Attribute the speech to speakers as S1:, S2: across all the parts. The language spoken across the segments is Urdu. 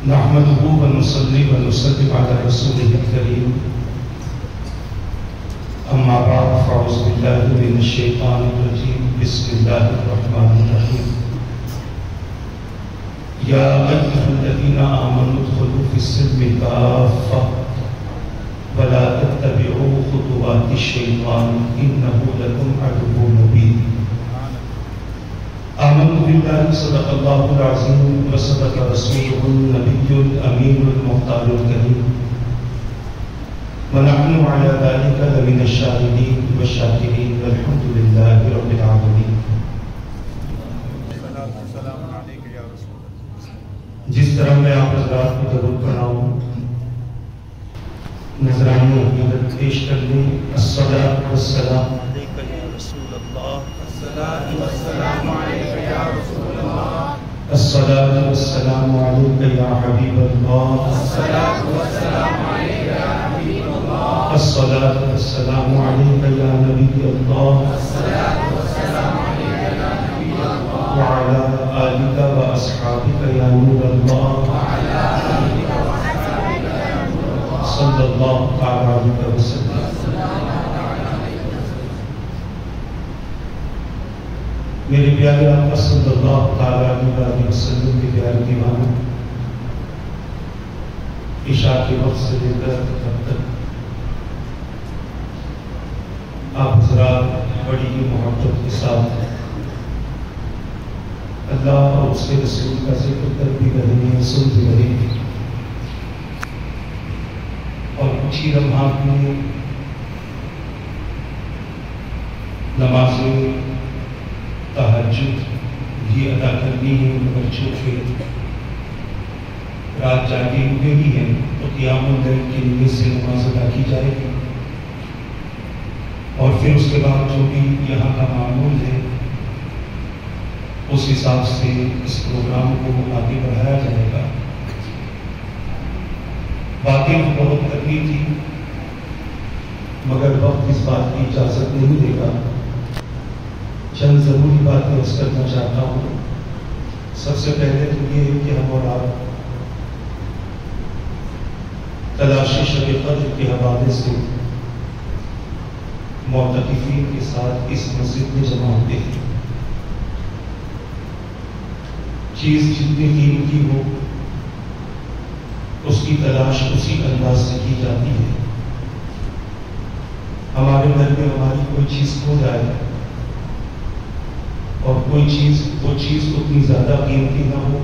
S1: نحمده ونصلي ونسلم على رسوله الكريم أما بعد فأعوذ بالله من الشيطان الرجيم بسم الله الرحمن الرحيم يا أيها الذين آمنوا ادخلوا في السلم كافة ولا تتبعوا خطوات الشيطان إنه لكم عدو مبين آمنت بالله صدق الله العظيم وصدق رسوله النبي الأمين المختار الكريم ونحن على ذلك لمن الشاهدين والشاكرين والحمد لله رب العالمين. جس طرح میں آپ حضرات کو درود پڑھاؤں نذرانہ عقیدت پیش کرنے الصلاۃ والسلام علیک یا رسول اللہ الصلاۃ والسلام علیک یا رسول اللہ الصلاۃ والسلام علیک یا حبیب اللہ الصلاۃ والسلام علیک یا حبیب اللہ الصلاۃ والسلام علیک یا نبی اللہ الصلاۃ والسلام علیک یا نبی اللہ وعلی آلک واصحابک یا نور اللہ وعلی آلک واصحابک یا نور اللہ صلی اللہ علیہ وسلم. میرے پیارے آقا صلی اللہ علیہ وسلم کے پیارے دیوانوں، عشاء کے وقت سے لے کر اب تک آپ حضرات بڑی ہی محبت کے ساتھ اللہ اور اس کے رسول کا ذکر کر بھی رہے ہیں، سن بھی رہے ہیں، اور کچھ ہی لمحات میں نماز تہجد بھی ادا کرنی ہے، مگر چونکہ رات جاگے ہوئے ہی ہیں تو قیام اللیل کی نیت سے نماز ادا کی جائے گی، اور پھر اس کے بعد جو بھی یہاں کا معمول ہے اس حساب سے اس پروگرام کو آگے بڑھایا جائے گا. باتیں بہت کرنی تھی مگر وقت اس بات کی اجازت نہیں دے گا. چند ضروری باتیں عرض کرنا چاہتا ہوں. سب سے پہلے تو یہ ہے کہ ہم اور آپ تلاشی شب قدر کے حوالے سے معتکفین کے ساتھ اس مسجد میں جمع ہوتے ہیں. چیز جتنی قیمتی ہو اس کی تلاش اسی انداز سے کی جاتی ہے. ہمارے گھر میں ہماری کوئی چیز کھو جائے اور کوئی چیز وہ چیز اتنی زیادہ قیمتی نہ ہو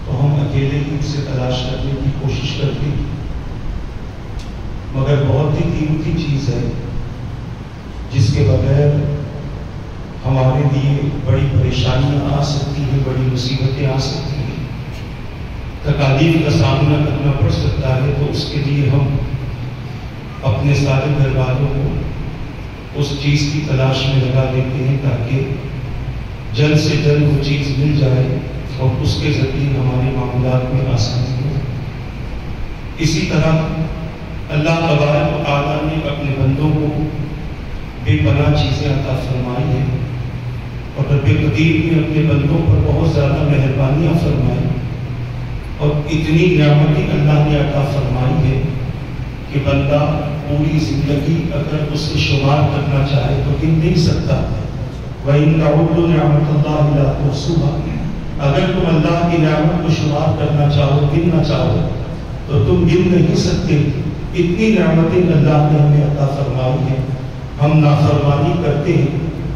S1: تو ہم اکیلے ہی اسے تلاش کرنے کی کوشش کرتے ہیں، مگر بہت ہی قیمتی چیز ہے جس کے بغیر ہمارے لیے بڑی پریشانیاں آ سکتی ہیں، بڑی مصیبتیں آ سکتی ہیں، تکالیف کا سامنا کرنا پڑ سکتا ہے. تو اس کے لیے ہم اپنے سارے گھر والوں کو اس چیز کی تلاش میں لگا دیتے ہیں تاکہ جلد سے جلد وہ چیز مل جائے اور اس کے ذریعے ہمارے معاملات میں آسانی ہو. اسی طرح اللہ تبارک و تعالیٰ نے اپنے بندوں کو بے پناہ چیزیں عطا فرمائی ہیں اور رب قدیر نے اپنے بندوں پر بہت زیادہ مہربانیاں فرمائی اور اتنی نعمتیں اللہ نے عطا فرمائی ہے کہ بندہ پوری زندگی اگر اس سے شمار کرنا چاہے تو گن نہیں سکتا. وَإِن تَعُدُّوا نِعْمَتَ اللَّهِ لَا تُحْصُوهَا، اگر تم اللہ کی نعمت کو شمار کرنا چاہو، گننا چاہو تو تم گن نہیں سکتے. اتنی نعمتیں اللہ نے ہمیں عطا فرمائی ہیں. ہم نافرمانی کرتے ہیں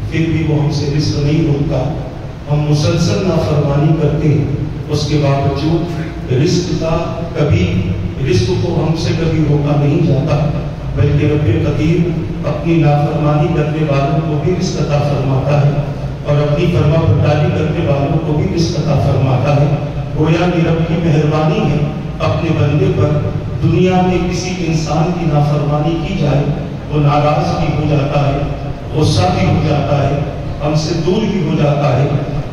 S1: پھر بھی وہ ہم سے رزق نہیں روکتا. ہم مسلسل نافرمانی کرتے ہیں اس کے باوجود رزق کو ہم سے کبھی روکا نہیں جاتا، بلکہ رب قدیر اپنی نافرمانی کرنے والوں کو بھی رزق عطا فرماتا ہے اور اپنی فرما برداری کرنے والوں کو بھی رزق عطا فرماتا ہے. گویا کہ رب کی مہربانی ہے اپنے بندے پر. دنیا میں کسی انسان کی نافرمانی کی جائے وہ ناراض بھی ہو جاتا ہے، غصہ بھی ہو جاتا ہے، ہم سے دور بھی ہو جاتا ہے،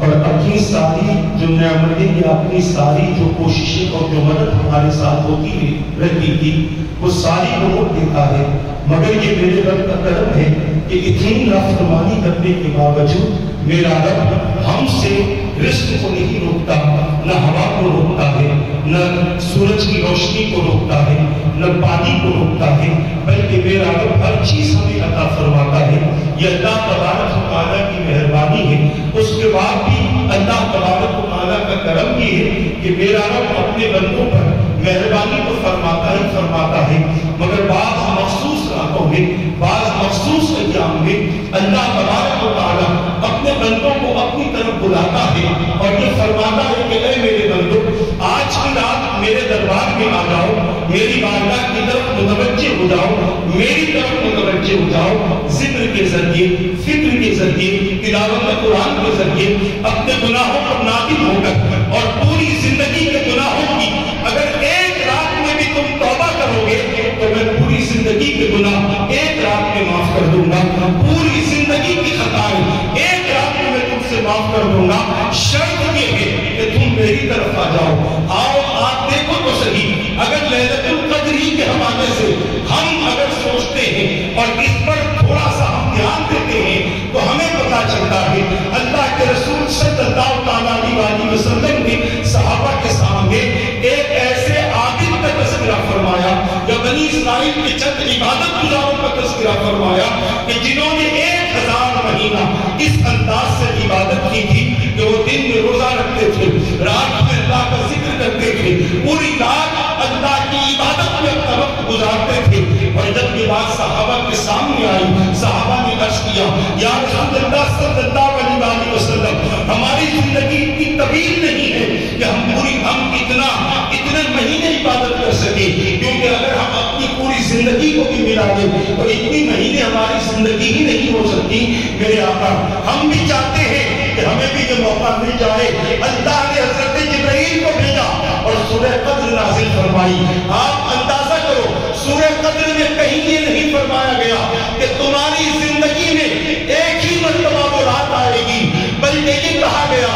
S1: اور اپنی ساری جو نعمتیں یا اپنی ساری جو کوششیں اور جو مدد ہمارے ساتھ ہوتی ہے رہتی تھی وہ ساری روک دیتا ہے. مگر یہ میرے رب کا کرم ہے کہ اتنی نافرمانی کرنے کے باوجود میرا رب ہم سے رزق کو نہیں روکتا، نہ ہوا کو روکتا ہے، نہ سورج کی روشنی کو روکتا ہے، نہ پانی کو روکتا ہے، بلکہ میرا رب ہر چیز ہمیں عطا فرماتا ہے. یہ اللہ تبارک و تعالیٰ کی مہربانی ہے. اس کے بعد بھی اللہ تبارک و تعالیٰ کا کرم یہ ہے کہ میرا رب اپنے بندوں پر مہربانی تو فرماتا ہے مگر بعض مخصوص راتوں میں، بعض مخصوص ایام میں اللہ تبارک و تعالیٰ اپنے بندوں کو اپنی طرف بلاتا ہے اور یہ فرماتا ہے کہ اے میرے بندو، آج کی رات میرے دربار میں آ جاؤ، میری بارگاہ کی طرف متوجہ ہو جاؤ، میری طرف متوجہ ہو جاؤ. ذکر کے ذریعے، فکر کے ذریعے، تلاوت قرآن کے ذریعے اپنے گناہوں پر نادم ہو کر اور پوری زندگی کے گناہوں کی اگر ایک رات میں بھی تم توبہ کرو گے تو میں پوری زندگی کے گناہ ایک رات میں معاف کر دوں گا. پوری زندگی کی خطائیں ایک رات میں تم سے معاف کر دوں گا. شرط یہ ہے کہ تم میری طرف آ جاؤ. آؤ آپ دیکھو تو صحیح، اگر لیلۃ القدر کے حوالے سے ہم اگر سوچتے ہیں اور اس پر تھوڑا سا ہم دھیان دیتے ہیں تو ہمیں پتا چلتا ہے اللہ کے رسول صلی اللہ تعالیٰ علیہ وسلم نے صحابہ کے سامنے ایک ایسے عابد کا تذکرہ فرمایا یا بنی اسرائیل کے چند عبادت گزاروں کا تذکرہ فرمایا کہ جنہوں نے 1000 مہینہ اس انداز سے عبادت کی تھی کہ وہ دن میں روزہ رکھتے تھے، رات میں اللہ کا ذکر کرتے تھے، پوری رات اللہ کی عبادت میں اپنا وقت گزارتے تھے. اور جب یہ بات صحابہ کے سامنے آئی، صحابہ نے عرض کیا یا رسول اللہ صلی اللہ علیہ وسلم، ہماری زندگی اتنی طویل نہیں ہے کہ ہم اتنے مہینے عبادت کر سکیں، کیونکہ اگر ہم اپنی پوری زندگی کو بھی ملا دیں تو اتنی مہینے ہماری زندگی ہی نہیں ہو سکتی. میرے آقا، ہم بھی چاہتے ہیں کہ ہمیں بھی یہ موقع مل جائے. اللہ نے حضرت جبرائیل کو بھیجا اور سورہ قدر نازل فرمائی. آپ اندازہ کرو، سورہ قدر میں کہیں یہ نہیں فرمایا گیا کہ تمہاری زندگی میں ایک ہی مرتبہ وہ رات آئے گی، بلکہ یہ کہا گیا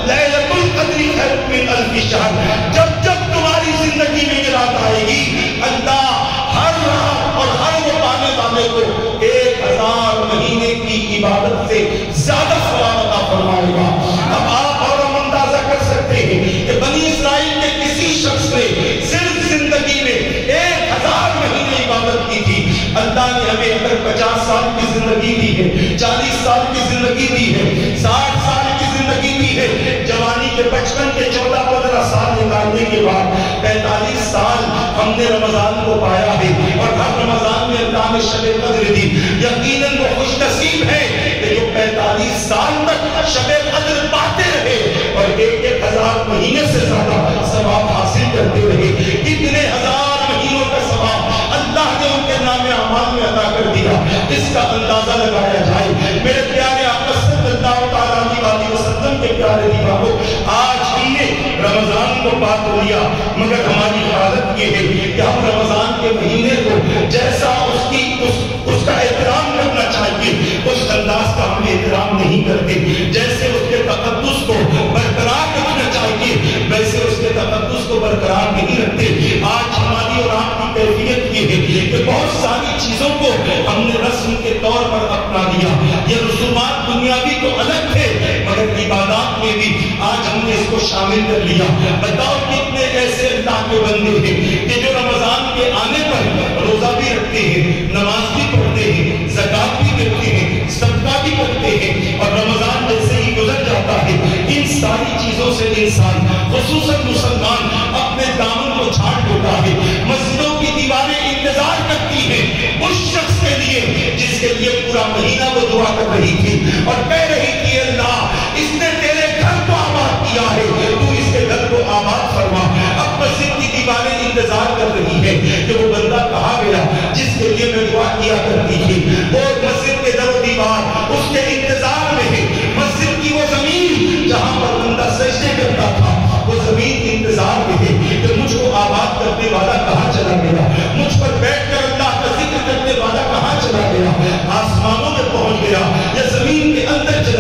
S1: لیلۃ القدر خیر من الف شہر. جب جب تمہاری زندگی میں یہ رات آئے گی، اللہ ہر رات اور ہر وہ پانے والے کو 1000 مہینے کی عبادت سے زیادہ ثواب عطا فرمائے گا. اب آپ اور ہم اندازہ کر سکتے ہیں کہ بنی اسرائیل کے کسی شخص نے صرف زندگی میں 1000 مہینے عبادت کی تھی. اللہ نے ہمیں اگر 50 سال کی زندگی دی ہے، 40 سال کی زندگی دی ہے، 60 سال کی زندگی دی ہے، جوانی کے بچپن کے 14-15 سال نکالنے کے بعد 45 سال ہم نے رمضان کو پایا ہے اور ہر رمضان میں اللہ نے شب قدر دی. یقیناً وہ خوش نصیب ہے کہ جو 45 سال تک شب قدر پاتے رہے اور 1000 مہینے سے زیادہ ثواب حاصل کرتے رہے. کتنے ہزار مہینوں کا ثواب اللہ نے ان کے نام اعمال میں عطا کر دیا، اس کا اندازہ لگایا جائے. میرے پیارے آقا صلی اللہ تعالیٰ علیہ وسلم کے پیارے دیوانوں، آج ہم نے رمضان کو پا تو لیا مگر ہماری حالت یہ ہے کہ ہم رمضان کے مہینے کو جیسا اس کا احترام کرنا چاہیے اس انداز کا ہم احترام نہیں کرتے. جیسے اس کے تقدس کو برقرار رکھنا چاہیے ویسے اس کے تقدس کو برقرار نہیں رکھتے. آج ہماری اور آپ کی کیفیت یہ ہے کہ بہت ساری چیزوں کو ہم نے رسم کے طور پر اپنا دیا. یہ رسومات دنیاوی تو الگ تھے مگر عبادات میں بھی آج ہم نے اس کو شامل کر لیا. بتاؤ کتنے ایسے اللہ کے بندے ہیں کہ جو رمضان کے آنے پر روزہ بھی رکھتے ہیں، نماز بھی پڑھتے ہیں، زکات بھی دیتے ہیں، صدقہ بھی کرتے ہیں اور رمضان جیسے ہی گزر جاتا ہے ان ساری چیزوں سے انسان خصوصاً مسلمان اپنے دامن کو چھاڑ دیتا ہے. مسجدوں کی دیواریں انتظار کرتی ہیں اس شخص کے لیے جس کے لیے پورا مہینہ وہ دعا کر رہی تھی اور کہہ رہی تھی اللہ اس نے تیرے گھر کو آباد کیا ہے، تو اس کے گھر کو آباد فرما. اب مسجد کی دیواریں انتظار کر رہی ہے کہ وہ بندہ کہا گیا جس کے لیے میں دعا کیا کرتی تھی. وہ مسجد کے در و دیوار اس کے انتظار میں ہے. مسجد کی وہ زمین جہاں پر بندہ سجدے کرتا تھا وہ زمین کے انتظار میں ہے کہ مجھ کو آباد کرنے والا کہاں چلا گیا، مجھ پر بیٹھ کر اللہ کا ذکر کرنے والا کہاں چلا گیا. آسمانوں میں پہنچ گیا یا زمین کے اندر چلا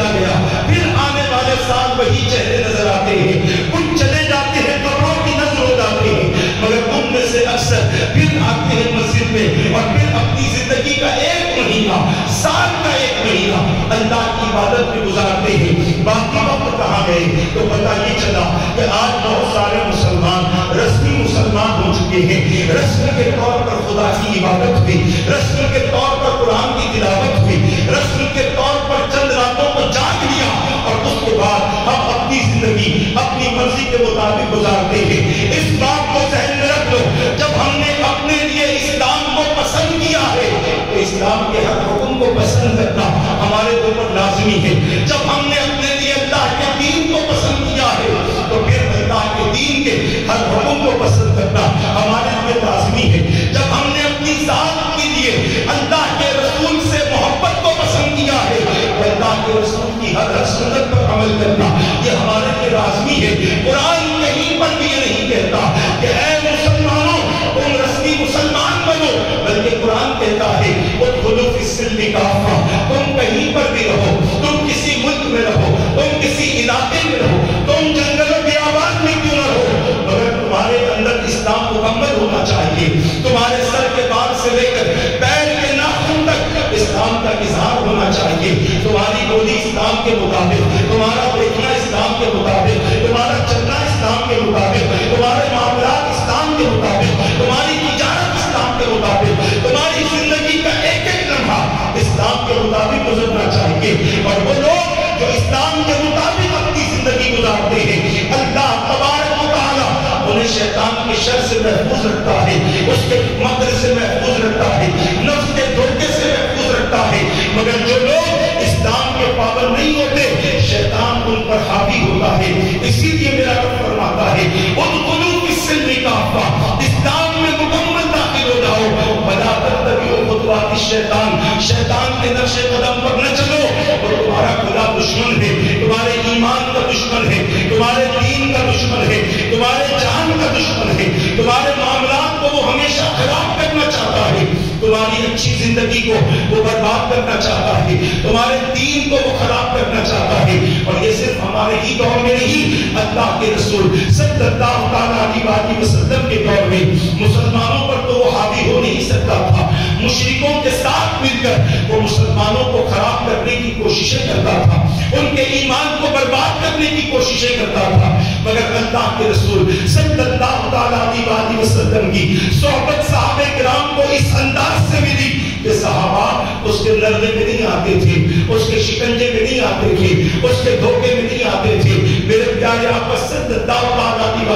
S1: اللہ کی عبادت میں گزارتے ہیں، باقی وقت کہاں گئے؟ تو پتہ یہ چلا کہ آج بہت سارے مسلمان رسمی مسلمان ہو چکے ہیں، رسم کے طور پر خدا کی عبادت ہوئی، رسم کے طور پر قرآن کی تلاوت ہوئی، رسم کے طور پر چند راتوں کو جاگ لیا اور اس کے بعد ہم اپنی زندگی اپنی مرضی کے مطابق گزارتے ہیں۔ اس بات کو ذہن میں رکھ لو، جب ہم نے اپنے لیے اسلام کو پسند کیا ہے تو اسلام کے ہر حکم کو پسند کرنا ہمارے اوپر لازمی ہے۔ جب ہم نے اپنے لیے اللہ کے دین کو پسند کیا ہے تو پھر اللہ کے دین کے ہر حکم کو پسند کرنا ہمارے لیے لازمی ہے۔ جب ہم نے اپنی ذات کے لیے اللہ کے رسول سے محبت کو پسند کیا ہے تو اللہ کے رسول کی ہر سنت پر عمل کرنا یہ ہمارے لیے لازمی ہے۔ قرآن کہیں پر بھی یہ نہیں کہتا کہ اے مسلمانوں تم رسمی مسلمان بنو، بلکہ قرآن کہتا ہے ادخلوا فی السلم کافہ، تم کہیں پر بھی رہو، تم کسی ملک میں رہو، تم کسی علاقے میں رہو، تم جنگلوں کے آباد میں کیوں نہ رہو، مگر تمہارے اندر اسلام مکمل ہونا چاہیے۔ تمہارے سر کے بال سے لے کر پیر کے ناخن تک اسلام کا اظہار ہونا چاہیے۔ تمہاری بولی اسلام کے مطابق، تمہارا دیکھنا اسلام کے مطابق، تمہارا چلنا اسلام کے مطابق، تمہارے معاملات اسلام کے مطابق، تمہاری تجارت اسلام کے مطابق، تمہاری زندگی کا ایک ایک لمحہ اسلام کے مطابق گزرنا چاہیے۔ اور وہ لوگ جو اسلام کے مطابق اپنی زندگی گزارتے ہیں اللہ تبارک و تعالیٰ انہیں شیطان کے شر سے محفوظ رکھتا ہے، اس کے مکر سے محفوظ رکھتا ہے، نفس کے دھوکے سے محفوظ رکھتا ہے۔ مگر جو لوگ اسلام کے پابند نہیں ہوتے شیطان ان پر حاوی ہوتا ہے۔ اسی لیے میرا رب فرماتا ہے ادخلوا فی السلم کافہ، اسلام میں مکمل داخل ہو جاؤ، ولا تتبعوا خطوات الشیطان، شیطان کے نقش قدم پر نہ چلو، وہ تمہارا خدا دشمن ہے، تمہارے ایمان کا دشمن ہے، تمہارے دین کا دشمن ہے، تمہارے جان کا دشمن ہے، تمہارے معاملات کو وہ ہمیشہ خراب کرنا چاہتا ہے، تمہاری اچھی زندگی کو وہ برباد کرنا چاہتا ہے، تمہارے دین کو وہ خراب کرنا چاہتا ہے۔ اور یہ صرف ہمارے ہی دور میں نہیں، اللہ کے رسول صلی اللہ علیہ وسلم کے دور میں مسلمانوں پر تو وہ حاوی ہو نہیں سکتا تھا، مشرکوں کے ساتھ مل کر وہ مسلمانوں کو خراب کرنے کی کوششیں کرتا تھا، ان کے ایمان کو برباد کرنے کی کوششیں کرتا تھا۔ مگر اللہ کے رسول صلی اللہ علیہ وسلم کی صحبت صحابہ کرام کو اس انداز سے ملی کہ صحابہ اس کے لرزے میں نہیں آتے تھے، اس کے شکنجے میں نہیں آتے تھے، اس کے دھوکے میں نہیں آتے تھے۔ میرے پیارے آقا صلی اللہ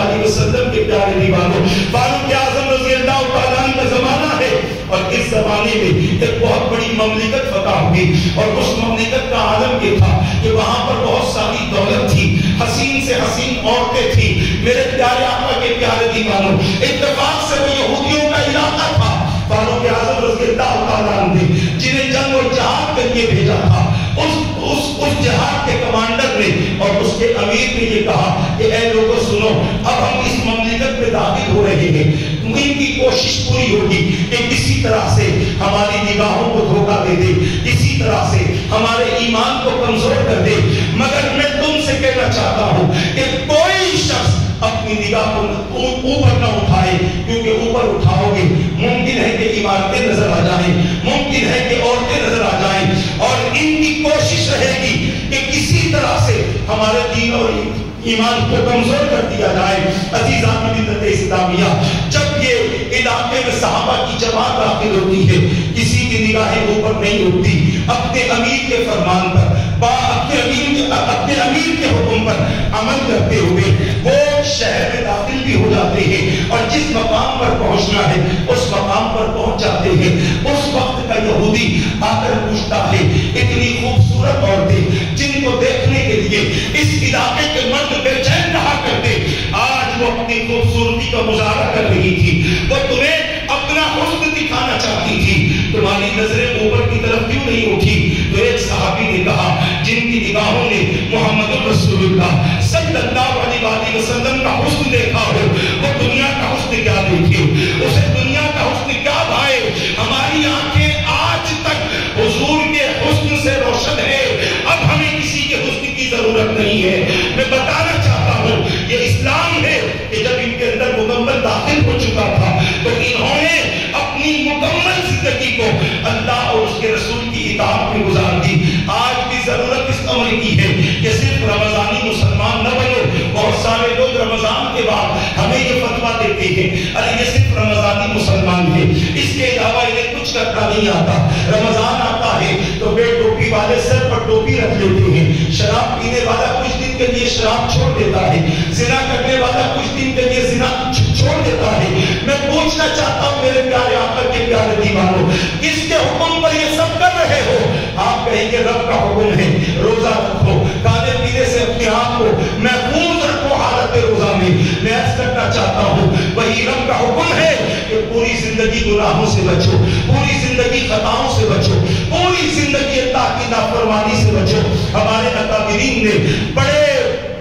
S1: علیہ وسلم کے پیارے دیوانوں، فاروق اعظم رضی اللہ تعالیٰ عنہ کا زمانہ ہے اور اس زمانے میں ایک بہت بڑی مملکت فتح ہوئی اور اس مملکت کا عالم یہ تھا کہ وہاں پر بہت ساری دولت تھی، حسین سے حسین عورتیں تھی۔ میرے پیارے آقا کے پیارے دیوانوں، اتفاق سے وہ یہودیوں کا علاقہ تھا۔ فاروق اعظم رضی اللہ تعالیٰ عنہ نے جنہیں جنگ اور جہاد کے لیے بھیجا تھا، اس جہاد کے کمانڈر نے اور اس کے امیر نے یہ کہا کہ اے لوگوں سنو، اب ہم اس مملکت میں داخل ہو رہے ہیں، ان کی کوشش پوری ہوگی کہ کسی طرح سے ہماری نگاہوں کو دھوکہ دے دے، کسی طرح سے ہمارے ایمان کو کمزور کر دے، مگر میں تم سے کہنا چاہتا ہوں کہ کوئی شخص اپنی نگاہ کو اوپر نہ اٹھائے، کیونکہ اوپر اٹھاؤ گے ممکن ہے کہ عمارتیں نظر آ جائیں، ممکن ہے کہ عورتیں نظر آ جائیں، اور ان کی کوشش رہے گی کہ کسی طرح سے ہمارے دین اور ایمان کو کمزور کر دیا جائے۔ عزیزان ملت اسلامیہ، جب یہ علاقے میں صحابہ کی جماعت داخل ہوتی ہے، کسی کی نگاہیں اوپر نہیں اٹھتی، اپنے امیر کے فرمان پر، اپنے امیر کے حکم پر عمل کرتے ہوئے وہ شہر میں داخل بھی ہو جاتے ہیں اور جس مقام پر پہنچنا ہے اس مقام پر پہنچ جاتے ہیں۔ اس وقت کا یہودی آ کر پوچھتا ہے، اتنی خوبصورت عورتیں جن کو دیکھنے کے لیے اس علاقے کے مرد بے چین رہا کرتے، آج وہ اپنی خوبصورتی کا مظاہرہ کر رہی تھی، وہ تمہیں اپنا حسن دکھانا چاہتی تھی، تمہاری نظریں اوپر کی طرف کیوں نہیں اٹھی؟ تو ایک صحابی نے کہا جن کی نگاہوں نے محمد رسول اللہ صلی اللہ علیہ وسلم کا حسن دیکھا ہو، وہ دنیا کا حسن کیا دیکھے، اسے دنیا کا حسن کیا بھائے۔ ہماری آنکھیں آج تک حضور کے حسن سے روشن ہے، اب ہمیں کسی کے حسن کی ضرورت نہیں ہے۔ میں بتانا چاہتا ہوں یہ اسلام ہے کہ جب ان کے اندر مکمل داخل ہو چکا تھا تو انہوں نے اپنی مکمل زندگی کو اللہ اور اس کے رسول کی اطاعت میں گزار دی۔ آج بہت سارے لوگ رمضان کے بعد ہمیں یہ فتویٰ دیتے ہیں ارے یہ صرف رمضانی مسلمان ہے، اس کے علاوہ انہیں کچھ کرنا نہیں آتا۔ رمضان آتا ہے تو بے ٹوپی والے سر پر ٹوپی رکھ لیتے ہیں، شراب پینے والا کچھ دن کے لیے شراب چھوڑ دیتا ہے، زنا کرنے والا کچھ دن کے لیے زنا چھوڑ دیتا ہے۔ میں پوچھنا چاہتا ہوں میرے پیارے آقا کے پیارے دیوانوں، کس کے حکم پر یہ سب کر رہے ہو؟ آپ کہیں گے رب کا حکم ہے روزہ رکھو، کھانے پینے سے اپنے آپ کو محفوظ رکھو حالت روزہ میں۔ میں عرض کرنا چاہتا ہوں وہی رب کا حکم ہے کہ پوری زندگی گناہوں سے بچو، پوری زندگی خطاؤں سے بچو، پوری زندگی اللہ کی نافرمانی سے بچو۔ ہمارے اکابرین نے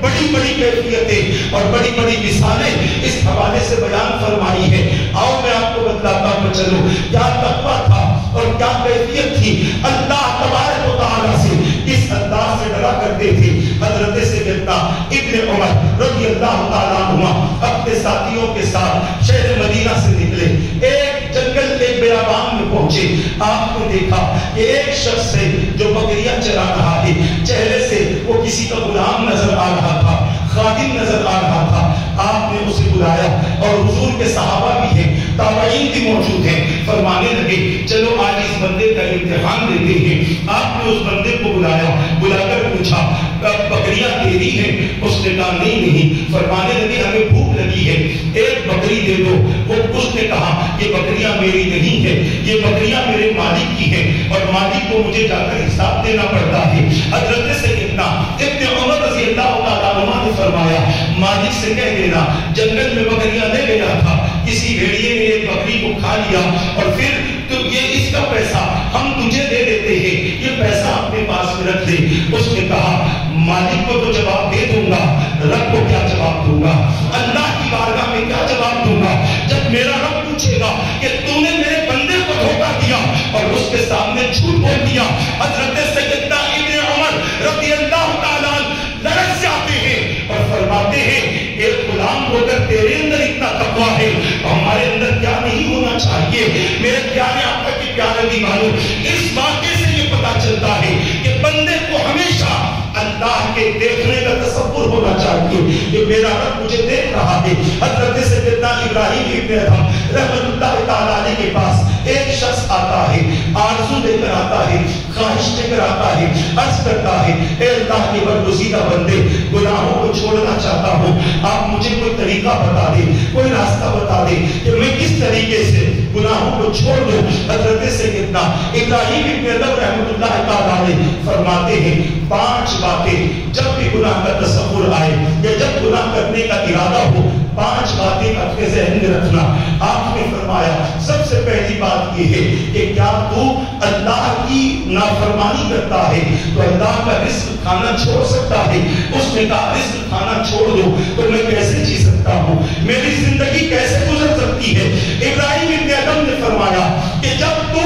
S1: بڑی بڑی کیفیتیں اور بڑی بڑی مثالیں اس حوالے سے بیان فرمائی ہے۔ آؤ میں آپ کو بتلاتا ہوں، چلو کیا تقویٰ تھا اور کیا کیفیت تھی، اللہ تبارک و تعالیٰ سے کس انداز سے ڈرا کرتے تھے۔ حضرت سیدنا ابن عمر رضی اللہ تعالیٰ عنہ اپنے ساتھیوں کے ساتھ شہر مدینہ سے نکلے، ایک جنگل کے بیابان میں پہنچے۔ آپ نے دیکھا کہ ایک شخص ہے جو بکریاں چرا رہا ہے، چہرے سے وہ کسی کا غلام نظر آ رہا تھا، خادم نظر آ رہا تھا۔ آپ نے اسے بلایا اور حضور کے صحابہ بھی ہیں، تابعین بھی موجود ہیں، فرمانے لگے چلو آج اس بندے کا امتحان لیتے ہیں۔ آپ نے اس بندے کو بلایا، بلا کر پوچھا بکریاں تیری ہیں؟ اس نے کہا نہیں۔ فرمانے لگے ہمیں بھوک لگی ہے، ایک بکری دے دو۔ اس نے کہا یہ بکریاں میری نہیں ہے، یہ بکریاں میرے مالک کی ہیں اور مالک کو مجھے جا کر حساب دینا پڑتا ہے۔ حضرت سیدنا ابن عمر رضی اللہ تعالیٰ عنہ نے فرمایا مالک سے کہہ دینا جنگل میں بکریاں لے گیا تھا، کسی بھیڑیے نے ایک بکری کو کھا لیا اور پھر تو یہ اس کا پیسہ ہم تجھے دے دیتے ہیں، یہ پیسہ اپنے پاس میں رکھ دے۔ اس نے کہا مالک کو تو جواب دے دوں گا، رب کو کیا جواب دوں گا؟ اللہ کی بارگاہ میں کیا جواب دوں گا جب میرا رب پوچھے گا کہ تو نے میرے بندے کو دھوکا دیا اور اس کے سامنے جھوٹ بول دیا۔ حضرت سیدنا ابن عمر رضی اللہ تعالیٰ لرز جاتے ہیں اور فرماتے ہیں ایک غلام ہو کر تیرے اندر اتنا تقویٰ ہے، ہمارے اندر کیا نہیں ہونا چاہیے؟ میرے پیارے آقا کے پیارے دیوانوں، اس واقعے سے یہ پتا چلتا ہے کہ بندے کو ہمیشہ اللہ کے دیکھنے کا تصور ہونا چاہیے کہ میرا رب مجھے دیکھ رہا ہے۔ حضرت سیدنا ابراہیم ابن ادھم رحمۃ اللہ تعالیٰ علیہ کے پاس ایک شخص آتا ہے، آرزو لے کر آتا ہے، خواہش لے کر آتا ہے، عرض کرتا ہے اے اللہ کے برگزیدہ بندے، گناہوں کو چھوڑنا چاہتا ہوں، آپ مجھے کوئی طریقہ بتا دیں، کوئی راستہ بتا دیں کہ میں کس طریقے سے گناہوں کو چھوڑ دوں۔ حضرت سیدنا ابراہیم ابن ادھم رحمۃ اللہ تعالیٰ علیہ فرماتے ہیں 5 باتیں جب بھی گناہ کا تصور آئے یا جب گناہ کرنے کا ارادہ ہو، 5 باتیں اپنے ذہن میں رکھنا۔ آپ نے فرمایا سب سے پہلی بات یہ ہے کہ کیا تو اللہ کی نافرمانی کرتا ہے تو اللہ کا رزق کھانا چھوڑ سکتا ہے؟ اس نے کہا رزق کھانا چھوڑ دو تو میں کیسے جی سکتا ہوں، میری زندگی کیسے گزر سکتی ہے؟ ابراہیم ابن ادھم نے فرمایا کہ جب تو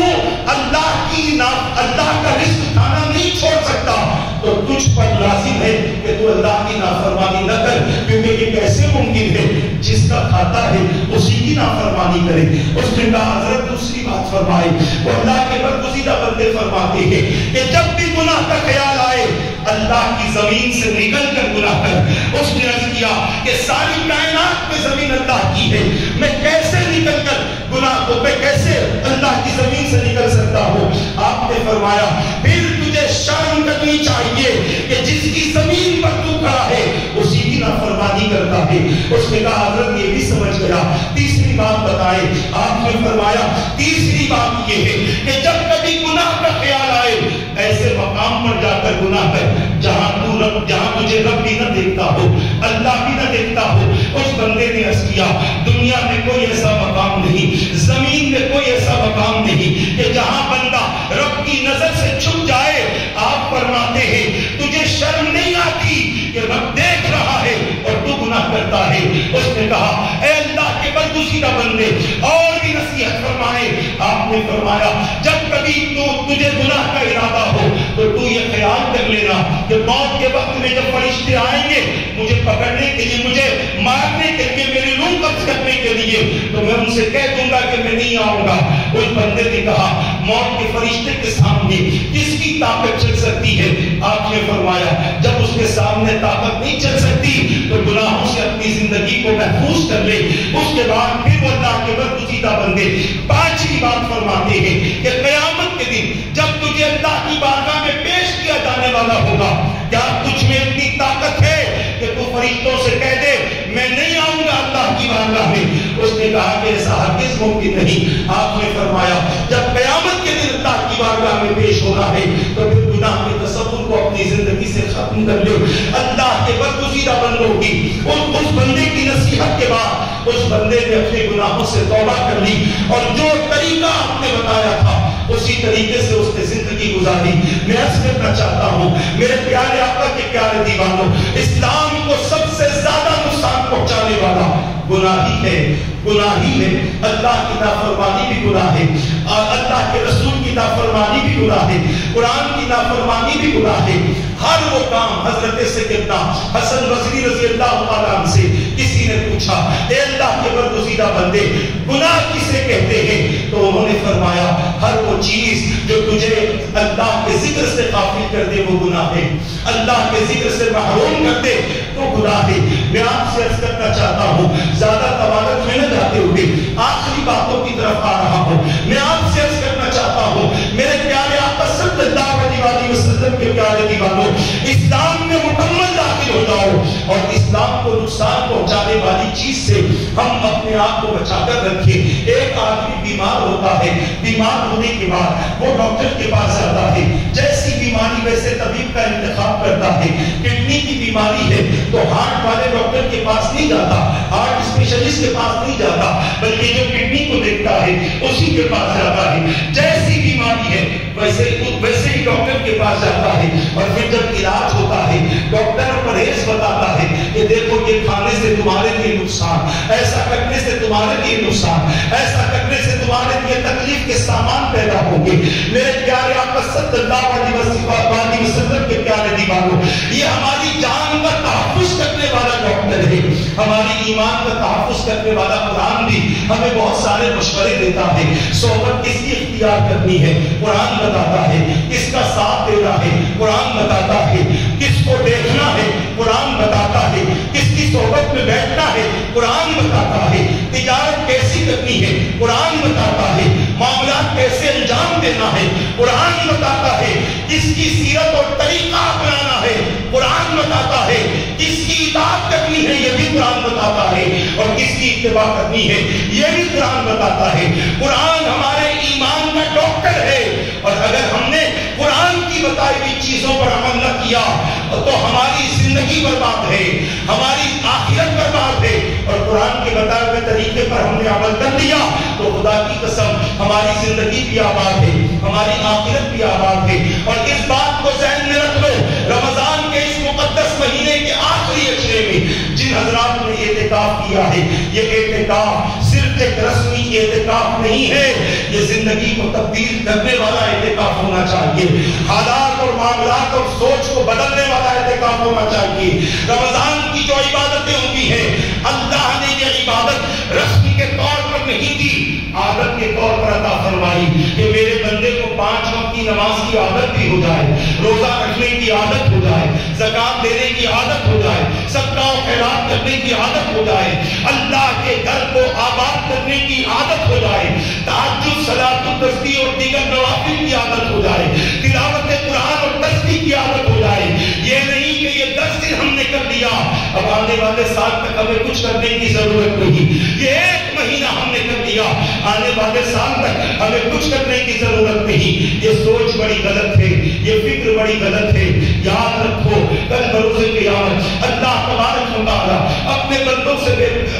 S1: اللہ کا رزق کھانا نہیں چھوڑ سکتا تو تجھ پر لازم ہے کہ تو اللہ کی نافرمانی نہ کر، کیونکہ یہ کیسے ممکن ہے جس کا کھاتا ہے اسی کی نافرمانی کرے۔ اس نے کہا حضرت دوسری بات فرمائے، وہ اللہ کے برگزیدہ بندے فرماتے ہیں کہ جب بھی گناہ کا خیال آئے اللہ کی زمین سے نکل کر گناہ کر۔ اس نے عرض کیا کہ ساری کائنات میں زمین اللہ کی ہے، میں کیسے نکل کر گناہ کو، میں کیسے اللہ کی زمین سے نکل سکتا ہوں؟ آپ نے فرمایا پھر تجھے شرم کرنی چاہیے کہ جس کی زمین پر تو کھڑا ہے اسی کی نافرمانی کرتا ہے۔ اس نے کہا حضرت یہ بھی سمجھ گیا، تیسری بات بتائے۔ آپ نے فرمایا تیسری بات یہ ہے کہ جب کبھی گناہ کا خیال آئے ایسے مقام پر جا کر گناہ کر جہاں تجھے رب بھی نہ دیکھتا ہو، اللہ بھی نہ دیکھتا ہو۔ اس بندے نے عرض کیا دنیا میں کوئی ایسا مقام نہیں، زمین میں کوئی ایسا مقام نہیں کہ جہاں بندہ رب کی نظر سے چھپ جائے۔ آپ فرماتے ہیں تجھے شرم نہیں آتی کہ رب دیکھ رہا ہے اور تو گناہ کرتا ہے؟ اس نے کہا اے اللہ کے برگزیدہ بندے اور بھی نصیحت فرمائے۔ آپ نے فرمایا جب کبھی تجھے گناہ کا ارادہ ہو تو یہ خیال کر لینا کہ موت کے وقت میں جب فرشتے آئیں گے مجھے پکڑنے کے لیے، مجھے مارنے کے لیے، میری روح قبض کرنے کے لیے، تو میں ان سے کہہ دوں گا کہ میں نہیں آؤں گا۔ اس بندے نے کہا موت کے فرشتے کے سامنے کس کی طاقت چل سکتی ہے؟ آپ نے فرمایا جب اس کے سامنے طاقت نہیں چل سکتی تو گناہ زندگی کو محفوظ کر لے، اس کے بعد پھر وہ اللہ کے برگزیدہ بندے پانچویں بات فرماتے ہیں کہ قیامت کے دن جب تجھے اللہ کی بارگاہ میں پیش کیا جانے والا ہوگا، کیا تجھ میں اتنی طاقت ہے کہ تو فرشتوں سے کہہ دے میں نہیں آؤں گا اللہ کی بارگاہ میں؟ اس نے کہا کہ ایسا ہرگز ممکن نہیں۔ آپ نے فرمایا جب قیامت کے دن اللہ کی بارگاہ میں پیش ہونا ہے تو پھر گناہ کے تصور کو اپنی زندگی سے ختم کر لے۔ اللہ کے برگزیدہ بندوں کی اس بندے کی نصیحت کے بعد اس بندے نے اپنے گناہوں سے توبہ کر لی اور جو طریقہ آپ نے بتایا تھا اسی طریقے سے اس نے زندگی گزاری۔ میں عرض کرنا چاہتا ہوں میرے پیارے آقا کے پیارے دیوانوں، اسلام کو سب سے زیادہ نقصان پہنچانے والا گناہ ہی ہے، گناہ ہی ہے۔ اللہ کی نافرمانی بھی گناہ ہے، اللہ کے رسول کی نافرمانی بھی گناہ ہے، قرآن کی نافرمانی بھی گناہ ہے۔ ہر وہ کام حضرت سیدنا حسن بصری رضی اللہ تعالیٰ عنہ سے کسی نے پوچھا اے اللہ کے برگزیدہ بندے گناہ کسے کہتے ہیں؟ تو انہوں نے فرمایا ہر وہ چیز جو تجھے اللہ کے ذکر سے غافل کر دے وہ گناہ ہے، اللہ کے ذکر سے محروم کر دے تو گناہ ہے۔ میں آپ سے عرض کرنا چاہتا ہوں زیادہ طوالت میں نہ جاتے ہوئے آخری باتوں کی طرف آ رہا ہوں۔ میں آپ سے عرض کرنا چاہتا ہوں میرے پیارے آقا صلی اللہ علیہ وسلم کے پیارے دیوانوں، اسلام میں مکمل داخل ہو جاؤ اور اسلام کو نقصان پہنچانے والی چیز سے ہم اپنے آپ کو بچا کر رکھیں۔ ایک آدمی بیمار ہوتا ہے، بیمار ہونے کے بعد وہ ڈاکٹر کے پاس جاتا ہے، جیسی بیماری ویسے طبیب کا انتخاب کرتا ہے۔ کڈنی کی بیماری ہے تو ہارٹ والے ڈاکٹر کے پاس نہیں جاتا، ہارٹ اسپیشلسٹ کے پاس نہیں جاتا، بلکہ جو کڈنی کو دیکھتا ہے اسی کے پاس جاتا ہے۔ جیسی بیماری ہے ویسے ہی ڈاکٹر کے پاس جاتا ہے اور پھر جب علاج ہوتا ہے ڈاکٹر پرہیز بتاتا ہے کہ دیکھو یہ کھانے سے تمہارے لیے نقصان، ایسا کرنے سے تمہارے لیے نقصان، ایسا کرنے سے تمہارے لیے تکلیف کے سامان پیدا ہوں گے۔ میرے پیارے آقا صلی اللہ علیہ وسلم کے پیارے دیوانوں، یہ ہماری جان کا تحفظ کرنے والا ڈاکٹر ہے، ہماری ایمان کا تحفظ کرنے والا قرآن بھی ہمیں بہت سارے مشورے دیتا ہے۔ صحبت کس کی اختیار کرنی ہے قرآن بتاتا ہے، کس کا ساتھ دینا ہے قرآن بتاتا ہے، کس کو دیکھنا ہے قرآن بتاتا ہے، کس کی صحبت میں بیٹھنا ہے قرآن بتاتا ہے، تجارت کیسی کرنی ہے قرآن بتاتا ہے، معاملات کیسے انجام دینا ہے قرآن بتاتا ہے، کس کی سیرت اور طریقہ اپنانا ہے قرآن بتاتا ہے، کس کی اطاعت کرنی ہے یہ بھی قرآن بتاتا ہے، اور کس کی اتباع کرنی ہے یہ بھی قرآن بتاتا ہے۔ قرآن ہمارے ایمان کا ڈاکٹر ہے، اور اگر ہم نے قرآن کی بتائی ہوئی چیزوں پر عمل نہ کیا تو ہماری زندگی برباد ہے، ہماری آخرت برباد ہے، اور قرآن کے بتائے ہوئے طریقے پر ہم نے عمل کر لیا تو خدا کی قسم ہماری زندگی بھی آباد ہے، ہماری آخرت بھی آباد ہے۔ اور اس بات کو ذہن میں رکھ لو، رمضان کے اس مقدس مہینے کے آخری عشرے میں جن حضرات نے اعتکاف کیا ہے، یہ اعتکاف صرف ایک رسمی اعتکاف نہیں ہے، یہ زندگی کو تبدیل کرنے والا اعتکاف ہونا چاہیے، حالات اور معاملات اور سوچ کو بدلنے والا اعتکاف ہونا چاہیے۔ رمضان کی جو عبادتیں ہوتی ہیں اللہ نے یہ عبادت رسم کے طور پر نہیں دی، عادت کے طور پر عطا فرمائی کہ میرے بندے کو 5 وقت کی نماز کی عادت بھی ہو جائے، روزہ رکھنے کی عادت ہو جائے، زکات دینے کی عادت ہو جائے، صدقہ و خیرات کرنے کی عادت ہو جائے، اللہ کے گھر کو آباد کرنے کی عادت ہو جائے، تہجد، صلاۃ التسبیح اور دیگر نوافل کی عادت ہو جائے، تلاوت قرآن اور تسبیح کی عادت ہو جائے۔ یہ نہیں کہ یہ 10 دن ہم نے کر لیا اب آنے والے سال تک ہمیں کچھ کرنے کی ضرورت نہیں، یہ 1 مہینہ ہم نے کر لیا آنے والے سال تک ہمیں کچھ کرنے کی ضرورت نہیں۔ یہ سوچ بڑی غلط ہے، یہ فکر بڑی غلط ہے۔ یاد رکھو کل بروز قیامت اللہ تبارک و تعالیٰ اپنے بندوں سے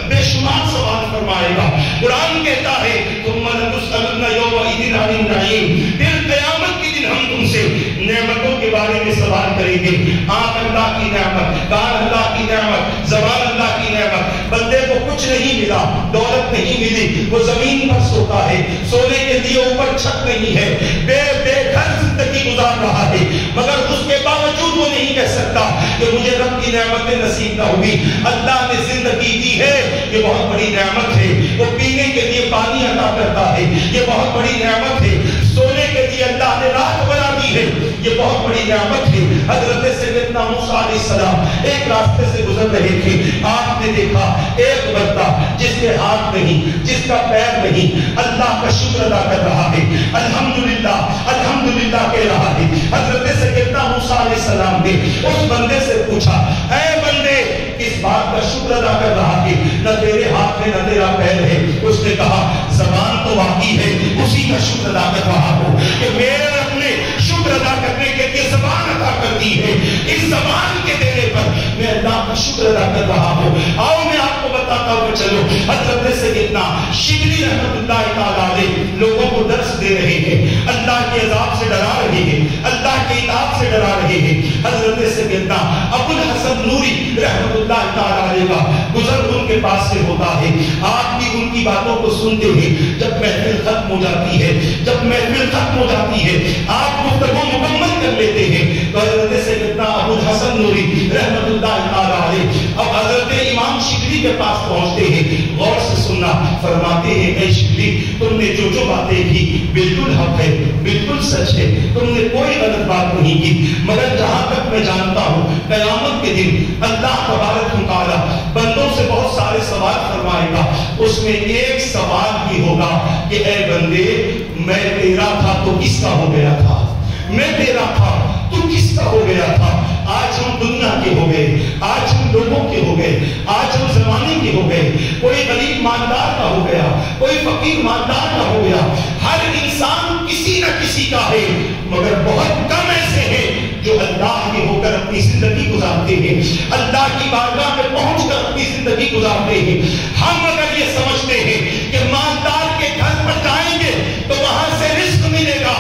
S1: بے شمار سوال فرمائے گا۔ قرآن کہتا ہے ثم لتسألن یومئذ عن النعیم، پھر قیامت کے دن ہم تم سے نعمتوں کے بارے میں سوال کریں گے۔ آنکھ اللہ کی نعمت، کان اللہ کی نعمت، زبان اللہ کی نعمت، بندے کو کچھ نہیں ملا، دولت نہیں ملی، وہ زمین پر سوتا ہے، سونے کے لیے اوپر چھت نہیں ہے، بے گھر زندگی گزار رہا ہے، مگر اس کے باوجود وہ نہیں کہہ سکتا کہ مجھے رب کی نعمتیں نصیب نہ ہوئی۔ اللہ نے زندگی دی ہے، یہ بہت بڑی نعمت ہے، وہ پینے کے لیے پانی عطا کرتا ہے، یہ بہت بڑی نعمت ہے، سونے کے لیے اللہ نے رات بنا دی ہے، یہ بہت بڑی نعمت ہے۔ حضرت سیدنا موسیٰ علیہ السلام ایک راستے سے گزر رہے تھے، آپ نے دیکھا ایک بندہ جس کے ہاتھ نہیں، جس کا پیر نہیں، اللہ کا شکر ادا کر رہا ہے، الحمدللہ الحمدللہ کہہ رہا ہے۔ حضرت سیدنا موسیٰ علیہ السلام نے اس بندے سے پوچھا، اے بندے کس بات کا شکر ادا کر رہا ہے؟ نہ تیرے ہاتھ میں نہ تیرا پیر ہے۔ اس نے کہا زبان تو باقی ہے، اسی کا شکر ادا کر رہا ہوں کہ میرے رب نے شکر ادا کرنے کے لیے زبان عطا کر دی ہے، اس زبان کے دینے پر میں اللہ کا شکر ادا کر رہا ہوں۔ آؤ میں آپ کو بتاتا ہوں، چلو حضرت سیدنا شبلی رحمۃ اللہ تعالیٰ علیہ لوگوں کو درس دے رہے ہیں، اللہ کے عذاب سے ڈرا رہے ہیں، اللہ کے عذاب سے ڈرا رہے ہیں۔ حضرت سیدنا ابو الحسن نوری رحمۃ اللہ تعالیٰ علیہ کا گزر ان کے پاس سے ہوتا ہے، آپ بھی ان کی باتوں کو سنتے ہیں۔ جب محفل ختم ہو جاتی ہے، جب محفل ختم ہو جاتی ہے، آپ گفتگو مکمل کر لیتے ہیں تو حضرت سیدنا ابو الحسن نوری رحمۃ اللہ تعالیٰ علیہ اب حضرت امام شبلی کے پاس پہنچتے ہیں، غور سے سننا، فرماتے ہیں اے شبلی تم نے جو باتیں کی بالکل حق ہے، بالکل سچ ہے، تم نے کوئی غلط بات نہیں کی، مگر جہاں تک میں جانتا ہوں قیامت کے دن اللہ تبارک و تعالیٰ بندوں سے بہت سارے سوال فرمائے گا، اس میں ایک سوال بھی ہوگا کہ اے بندے میں تیرا تھا تو کس کا ہو گیا تھا، میں تیرا تھا تو کس کا ہو گیا تھا۔ آج ہم دنیا کے ہو گئے، آج ہم لوگوں کے ہو گئے، آج ہم زمانے کے ہو گئے، کوئی غریب مالدار کا ہو گیا، کوئی فقیر مالدار کا ہو گیا، ہر انسان کسی نہ کسی کا ہے، مگر بہت کم ایسے ہیں جو اللہ کے ہو کر اپنی زندگی گزارتے ہیں، اللہ کی بارگاہ میں پہنچ کر اپنی زندگی گزارتے ہیں۔ ہم اگر یہ سمجھتے ہیں کہ مالدار کے گھر پر جائیں گے تو وہاں سے رزق ملے گا،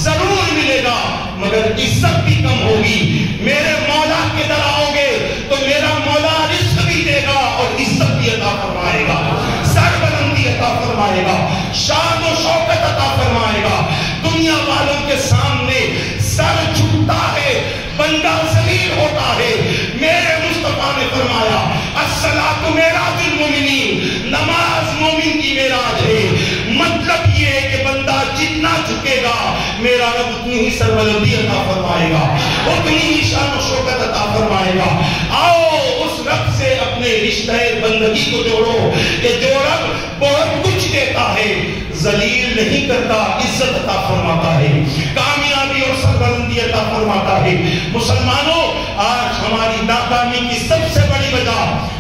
S1: ضرور ملے گا، مگر عزت بھی کم ہوگی۔ میرے مولا کے در آؤ گے تو میرا مولا رزق بھی دے گا اور عزت بھی عطا فرمائے گا، سربلندی عطا فرمائے گا، شان و شوکت عطا فرمائے گا۔ دنیا والوں کے سامنے سر جھکتا ہے، بندہ ذلیل ہوتا ہے۔ میرے مصطفیٰ نے فرمایا الصلاۃ معراج المومنین، نماز مومن کی معراج ہے۔ مطلب یہ ہے کہ بندہ جتنا جھکے گا میرا رب اتنی ہی سربلندی عطا فرمائے گا، اتنی ہی شان و شوکت عطا فرمائے گا۔ آؤ اس رب سے اپنے رشتہ بندگی کو جوڑو کہ جو رب بہت کچھ دیتا ہے، ذلیل نہیں کرتا، عزت عطا فرماتا ہے، کامیابی اور سربلندی عطا فرماتا ہے۔ مسلمانوں آج ہماری ناکامی کی سب سے بڑی وجہ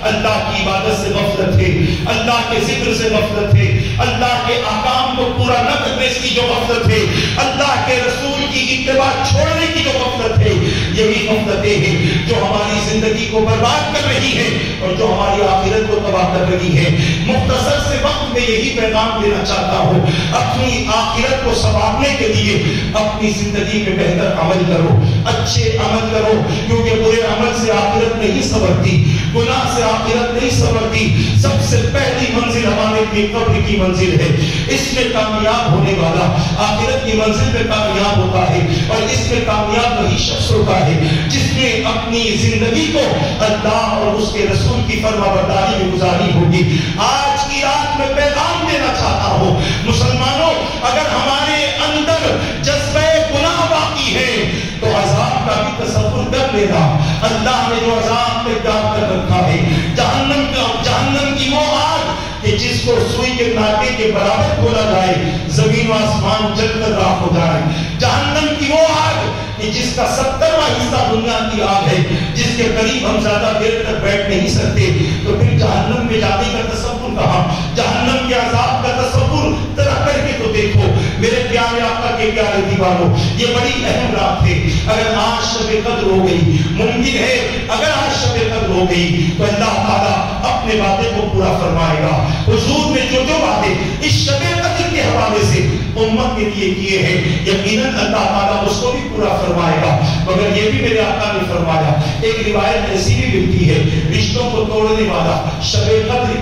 S1: اللہ کی عبادت سے غفلت ہے، اللہ کے ذکر سے غفلت ہے، اللہ کے احکام کو پورا نہ کرنے کی جو غفلت ہے، اللہ کے رسول کی اتباع چھوڑنے کی جو غفلت ہے، یہی غفلتیں ہیں جو ہماری زندگی کو برباد کر رہی ہیں اور جو ہماری آخرت کو تباہ کر رہی ہے۔ مختصر سے وقت میں یہی پیغام دینا چاہتا ہوں، اپنی آخرت کو سنوارنے کے لیے اپنی زندگی میں بہتر عمل کرو، اچھے عمل کرو، کیونکہ برے عمل سے آخرت نہیں سنورتی، گناہ سے آخرت نہیں سنورتی۔ سب سے پہلی منزل ہمارے لیے قبر کی منزل ہے، اس میں کامیاب ہونے والا آخرت کی منزل میں کامیاب ہوتا ہے، اور اس میں کامیاب وہی شخص ہوتا ہے جس نے اپنی زندگی کو اللہ اور اس کے رسول کی فرما برداری میں گزاری ہوگی۔ آج کی رات میں پیغام دینا چاہتا ہوں مسلمانوں، اگر ہمارے اندر جذبہ گناہ باقی ہے تو عذاب کا بھی تصور کر لینا۔ اللہ نے جو عذاب تیار کر رکھا ہے، جہنم کی وہ آگ کہ جس کو سوئی کے ناکے کے برابر کھولا جائے زمین و آسمان جل کر راکھ ہو جائے، جہنم کی وہ آگ کہ جس کا 70واں حصہ دنیا کی آگ ہے، جس کے قریب ہم زیادہ دیر تک بیٹھ نہیں سکتے، تو پھر جہنم میں جانے کا تصور کہاں؟ جہنم کے عذاب کا تصور ذرا کر کے تو دیکھو میرے پیارے آقا کے پیارے دیوانوں۔ یہ بڑی اہم رات ہے، اگر آج شب قدر ہو گئی، ممکن ہے اگر آج شب قدر ہو گئی تو اللہ تعالیٰ اپنے وعدے کو پورا فرمائے گا۔ حضور نے جو وعدے اس شب قدر کے حوالے سے امت کے لیے کیے ہیں، یقیناً اللہ تعالیٰ اس کو بھی پورا فرمائے گا۔ مگر یہ بھی میرے آقا نے فرمایا، ایک روایت ایسی بھی ملتی ہے، رشتوں کو توڑنے والا شب قدر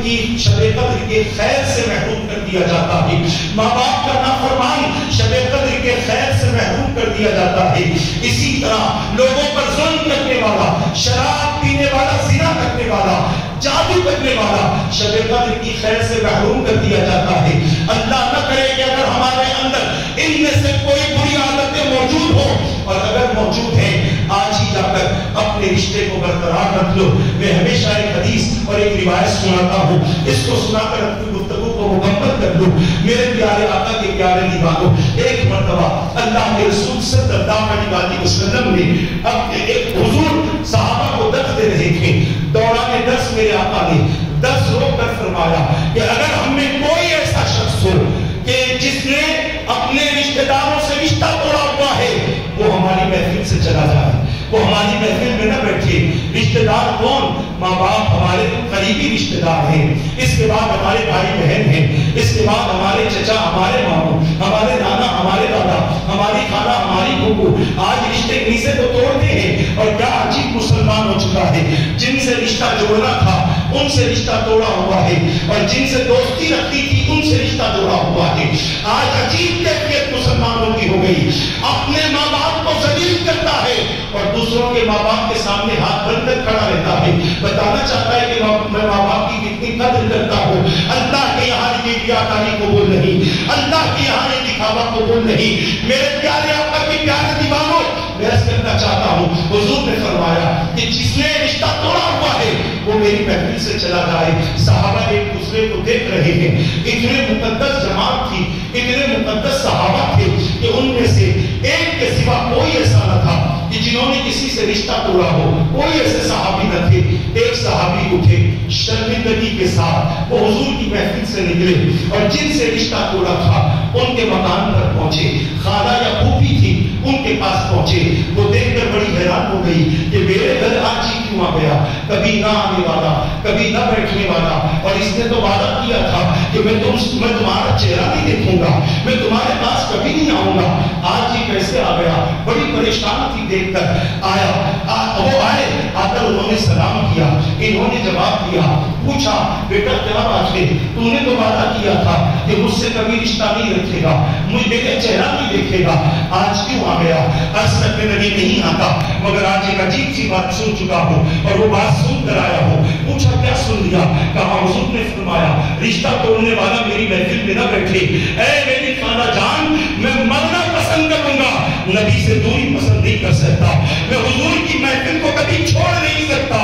S1: کے خیر سے محروم کر دیا جاتا ہے، ماں باپ کا نافرمان شب قدر کے خیر سے محروم کر دیا جاتا ہے۔ اسی طرح لوگوں پر ظلم کرنے والا، شراب پینے والا، زنا کرنے والا، جادو کرنے والا شب قدر کی خیر سے محروم کر دیا جاتا ہے۔ اللہ نہ کرے کہ اگر ہمارے اندر ان میں سے کوئی بری عادتیں موجود موجود ہو، اور اگر موجود ہیں آج ہی جا کر اپنے رشتے کو برقرار رکھ لو۔ میں ہمیشہ ایک حدیث اور ایک روایت سناتا ہوں، اس کو سنا کر اپنی گفتگو کو مکمل کر لوں۔ میرے پیارے آقا کے پیارے دیوانوں، ایک مرتبہ اللہ کے رسول صلی اللہ علیہ وسلم نے اپنے ایک حضور صحابہ کو درس دے رہے تھے۔ دوران درس میرے آقا نے درس روک کر فرمایا کہ اگر ہم میں کوئی ایسا شخص ہو کہ جس نے اپنے رشتہ داروں سے رشتہ توڑا ہوا ہے، وہ ہماری محفل سے چلا جائے، وہ ہماری محفل میں نہ بیٹھے۔ رشتہ دار کون؟ ماں باپ ہمارے قریبی رشتہ دار ہیں، اس کے بعد ہمارے بھائی بہن ہیں، اس کے بعد ہمارے چچا، ہمارے ماموں، ہمارے نانا، ہمارے دادا، ہماری خالہ، ہماری پھوپھو۔ آج رشتے انہی سے تو توڑتے ہیں، اور کیا عجیب مسلمان ہو چکا ہے، جن سے رشتہ جوڑنا تھا ان سے رشتہ توڑا ہوا ہے، اور جن سے دوستی رکھتی تھی ان سے رشتہ توڑا ہوا ہے۔ آج عجیب کیفیت مسلمانوں کی ہو گئی، اپنے ماں باپ کو ذلیل کرتا ہے اور دوسروں کے ماں باپ کے سامنے ہاتھ بن کر کھڑا رہتا ہے، بتانا چاہتا ہے کہ میں ماں باپ کی کتنی قدر کرتا ہوں۔ اللہ کے یہاں یہ ریاکاری قبول نہیں، اللہ کے یہاں یہ دکھاوا قبول نہیں۔ میرے پیارے آقا کے پیارے دیوانوں، میں عرض کرنا چاہتا ہوں، حضور نے فرمایا کہ جس نے رشتہ توڑا ہوا ہے وہ میری محفل سے چلا جائے۔ صحابہ ایک دوسرے کو دیکھ رہے ہیں، اتنے مقدس جماعت تھی، اتنے مقدس صحابہ تھے کہ ان میں سے ایک کے سوا کوئی ایسا نہ تھا کہ جنہوں نے کسی سے رشتہ توڑا ہو، کوئی ایسے صحابی نہ تھے۔ ایک صحابی اٹھے شرمندگی کے ساتھ، وہ حضور کی محفل سے نکلے اور جن سے رشتہ توڑا تھا ان کے مکان پر پہنچے، خالہ یا پھوپھی تھی ان کے پاس پہنچے۔ وہ دیکھ کر بڑی حیران ہو گئی کہ میرے گھر آج ہی کیوں آ گیا، کبھی نہ آنے والا، کبھی نہ بیٹھنے والا، اور اس نے تو وعدہ کیا تھا کہ میں تمہارا چہرہ نہیں دیکھوں گا، میں تمہارے پاس کبھی نہیں آؤں گا، آج ہی کیسے آ گیا؟ بڑی پریشان تھی، دیکھ کر آیا۔ وہ آئے، آ کر انہوں نے سلام کیا، انہوں نے جواب دیا، پوچھا بیٹا کیا بات ہے؟ تو نے تو وعدہ کیا تھا کہ مجھ سے کبھی رشتہ نہیں رکھے گا، مجھے چہرہ نہیں دیکھے گا، آج کیوں آ گیا؟ عرض کرنے لگے نہیں آتا، مگر آج ایک عجیب سی بات سن چکا ہوں اور وہ بات سن کر آیا ہوں۔ پوچھا کیا سن لیا؟ کہا حضور نے فرمایا رشتہ توڑنے والا میری محفل میں نہ بیٹھے۔ اے میری خالہ جان، میں مرنا پسند کروں گا، نبی سے دوری پسند نہیں کر سکتا، میں حضور کی محفل کو کبھی چھوڑ نہیں سکتا۔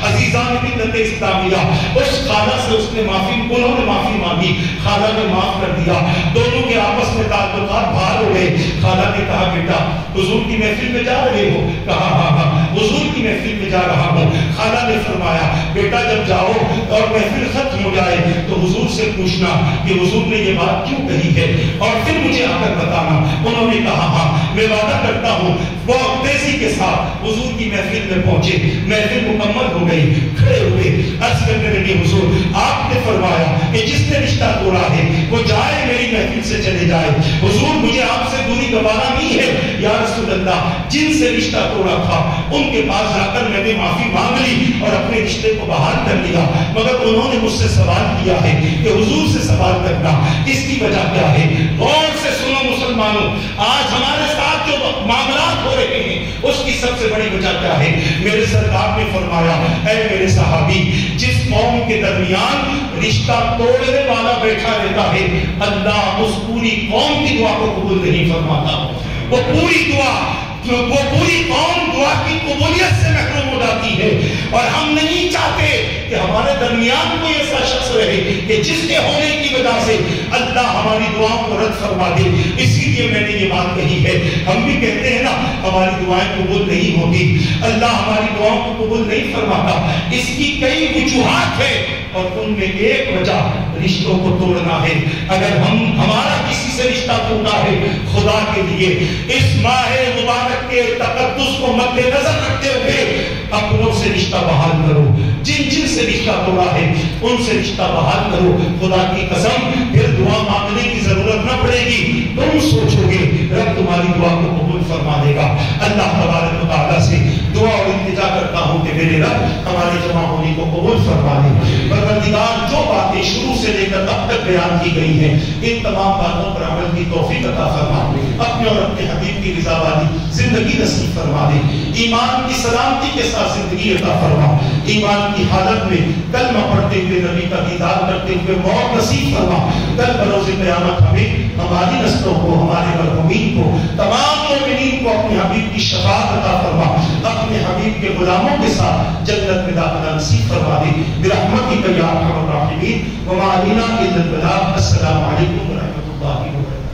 S1: عزیزان ملت اسلامیہ، اس خالہ سے اس نے انہوں نے معافی مانگی، خالہ نے معاف کر دیا، دونوں کے آپس میں تعلقات بحال ہو گئے۔ خالہ نے کہا بیٹا حضور کی محفل میں جا رہے ہو؟ کہا ہاں حضور کی محفل میں جا رہا ہوں۔ خالہ نے فرمایا بیٹا جب جاؤ اور محفل ختم ہو جائے تو حضور سے پوچھنا کہ حضور نے یہ بات کیوں کہی ہے اور پھر مجھے آ کر بتانا۔ انہوں نے کہا ہاں میں وعدہ کرتا ہوں۔ وہ تیزی کے ساتھ حضور کی محفل میں پہنچے، محفل مکمل ہو گئی، کھڑے ہوئے عرض کرنے لگے حضور آپ نے فرمایا کہ جس نے رشتہ توڑا ہے وہ جائے میری محفل سے چلے جائے۔ حضور مجھے آپ سے دوری گوارا نہیں ہے یا رسول اللہ، جن سے رشتہ توڑا تھا ان کے پاس جا کر میں نے معافی مانگ لی اور اپنے رشتے کو بحال کر لیا، مگر انہوں نے مجھ سے سوال کیا ہے کہ حضور سے سوال کرنا اس کی وجہ کیا ہے؟ غور سے سنو مسلمانوں، آج ہمارے ساتھ جو معاملات ہو رہے ہیں اس کی سب سے بڑی وجہ کیا ہے؟ میرے سرکار نے فرمایا اے میرے صحابی، جس قوم کے درمیان رشتہ توڑنے والا بیٹھا رہتا ہے اللہ اس پوری قوم کی دعا کو قبول نہیں فرماتا۔ وہ پوری قوم دعا کی قبولیت سے محروم ہو جاتی ہے، اور ہم نہیں چاہتے کہ ہمارے درمیان کوئی ایسا شخص رہے کہ جس کے ہونے کی وجہ سے اللہ ہماری دعاؤں کو رد فرما دے۔ اسی لیے میں نے یہ بات کہی ہے، ہم بھی کہتے ہیں نا ہماری دعائیں قبول نہیں ہوتی، اللہ ہماری دعاؤں کو قبول نہیں فرماتا، اس کی کئی وجوہات ہیں اور ان میں ایک وجہ رشتوں کو توڑنا ہے۔ اگر ہمارا کسی سے رشتہ ٹوٹا ہے، خدا کے لیے اس ماہ مبارک کے تقدس کو مد نظر رکھتے ہوئے اپنوں سے رشتہ بحال کرو، جن سے رشتہ توڑا ہے ان سے رشتہ بحال کرو۔ خدا کی قسم پھر دعا مانگنے کی ضرورت نہ پڑے گی، تم سوچو گے رب تمہاری دعا کو قبول فرما دے گا۔ اللہ تبارک و تعالیٰ سے دعا اور التجا کرتا ہوں کہ میرے رب ہمارے جمع ہونے کو قبول فرما دے۔ پروردگار جو باتیں شروع سے لے کر اب تک بیان کی گئی ہیں ان تمام باتوں پر عمل کی توفیق عطا فرما، اپنے اور اپنے حبیب کی رضا والی زندگی نصیب فرما دے۔ ایمان کی سلامتی کے ساتھ زندگی عطا فرما، ایمان کی حالت میں کلمہ پڑھتے ہوئے نبی کا دیدار کرتے ہوئے موت نصیب فرما۔ کل بروز قیامت ہمیں، ہماری نسلوں کو، ہمارے مرحومین کو، تمام مومنین کو اپنے حبیب کی شفاعت عطا فرما، اپنے حبیب کے غلاموں کے ساتھ جنت میں داخلہ نصیب فرما دے برحمتک یا ارحم الراحمین۔ وما علینا الا البلاغ۔ السلام علیکم ورحمۃ اللہ وبرکاتہ۔